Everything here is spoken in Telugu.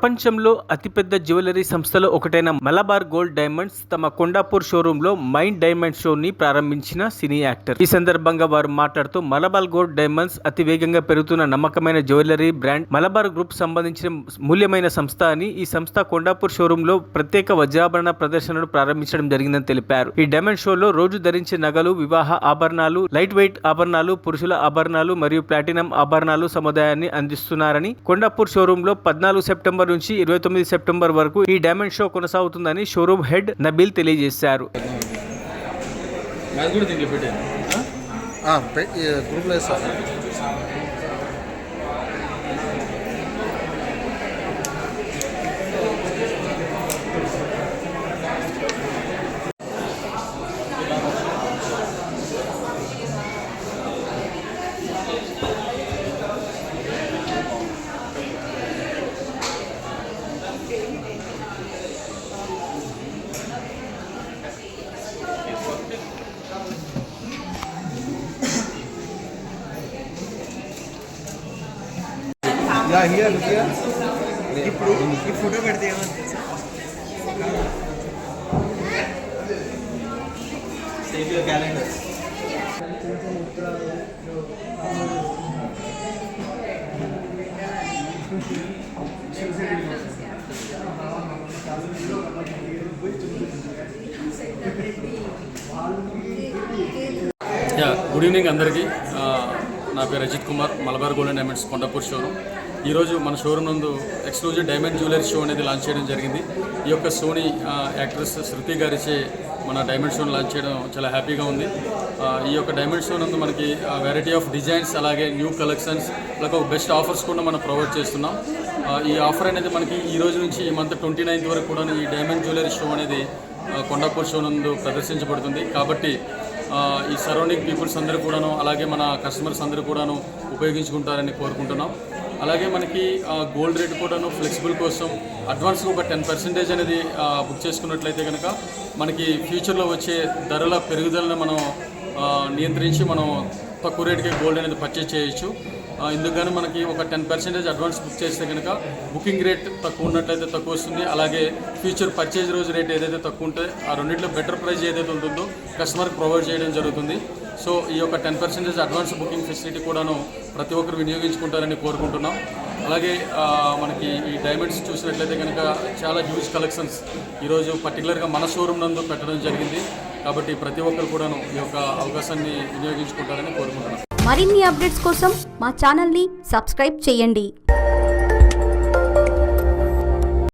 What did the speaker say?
ప్రపంచంలో అతిపెద్ద జ్యువెలరీ సంస్థలో ఒకటైన మలబార్ గోల్డ్ డైమండ్స్ తమ కొండాపూర్ షోరూంలో మైండ్ డైమండ్ షోని ప్రారంభించిన సినీ యాక్టర్. ఈ సందర్భంగా వారు మాట్లాడుతూ మలబార్ గోల్డ్ డైమండ్స్ అతి వేగంగా పెరుగుతున్న నమ్మకమైన జ్యువెలరీ బ్రాండ్ మలబార్ గ్రూప్ సంబంధించిన మూల్యమైన సంస్థ అని, ఈ సంస్థ కొండాపూర్ షోరూంలో ప్రత్యేక వజ్రాభరణ ప్రదర్శనను ప్రారంభించడం జరిగిందని తెలిపారు. ఈ డైమండ్ షోలో రోజు ధరించే నగలు, వివాహ ఆభరణాలు, లైట్ వెయిట్ ఆభరణాలు, పురుషుల ఆభరణాలు మరియు ప్లాటినం ఆభరణాలు సముదాయాన్ని అందిస్తున్నారని, కొండాపూర్ షోరూంలో 14 సెప్టెంబర్ నుంచి 29 సెప్టెంబర్ వరకు ఈ డైమండ్ షో కొనసాగుతుందని షోరూమ్ హెడ్ నబీల్ తెలియజేశారు. ఇప్పుడు ఈ ఫోటో పెడితే ఏమంటుంది save your calendar. Good evening అందరికీ. నా పేరు Ajith Kumar, Malabar gold and diamonds Kondapur showroom. ఈరోజు మన షోరూమ్ నందు ఎక్స్క్లూజివ్ డైమండ్ జ్యువెలరీ షో అనేది లాంచ్ చేయడం జరిగింది. ఈ యొక్క షోని యాక్ట్రెస్ శృతి గారిచే మన డైమండ్ షోని లాంచ్ చేయడం చాలా హ్యాపీగా ఉంది. ఈ యొక్క డైమండ్ షో నందు మనకి వెరైటీ ఆఫ్ డిజైన్స్, అలాగే న్యూ కలెక్షన్స్, అలాగే ఒక బెస్ట్ ఆఫర్స్ కూడా మనం ప్రొవైడ్ చేస్తున్నాం. ఈ ఆఫర్ అనేది మనకి ఈ రోజు నుంచి ఈ మంత్ 29th వరకు కూడా ఈ డైమండ్ జ్యువెలరీ షో అనేది కొండాపూర్ షో నందు ప్రదర్శించబడుతుంది. కాబట్టి ఈ సరౌండింగ్ పీపుల్స్ అందరూ కూడాను, అలాగే మన కస్టమర్స్ అందరూ కూడాను ఉపయోగించుకుంటారని కోరుకుంటున్నాం. అలాగే మనకి గోల్డ్ రేట్ కూడాను ఫ్లెక్సిబుల్ కోసం అడ్వాన్స్గా ఒక 10% అనేది బుక్ చేసుకున్నట్లయితే కనుక మనకి ఫ్యూచర్లో వచ్చే ధరల పెరుగుదలను మనం నియంత్రించి మనం తక్కువ రేటుకే గోల్డ్ అనేది పర్చేజ్ చేయొచ్చు. ఇందుకని మనకి ఒక 10% అడ్వాన్స్ బుక్ చేస్తే కనుక బుకింగ్ రేట్ తక్కువ ఉన్నట్లయితే తక్కువ వస్తుంది. అలాగే ఫ్యూచర్ పర్చేజ్ రోజు రేట్ ఏదైతే తక్కువ ఉంటే ఆ రెండింటిలో బెటర్ ప్రైస్ ఏదైతే ఉంటుందో కస్టమర్కి ప్రొవైడ్ చేయడం జరుగుతుంది. సో ఈ యొక్క 10% అడ్వాన్స్ బుకింగ్ ఫెసిలిటీ కూడాను ప్రతి ఒక్కరు వినియోగించుకుంటారని కోరుకుంటున్నాం. అలాగే మనకి ఈ డైమండ్స్ చూసినట్లయితే కనుక చాలా హ్యూజ్ కలెక్షన్స్ ఈరోజు పర్టికులర్గా మన షోరూమ్ నందు పెట్టడం జరిగింది. కాబట్టి ప్రతి ఒక్కరు కూడాను ఈ యొక్క అవకాశాన్ని వినియోగించుకుంటారని కోరుకుంటున్నాం. మరిన్ని అప్డేట్స్ కోసం మా ఛానల్ని సబ్స్క్రైబ్ చేయండి.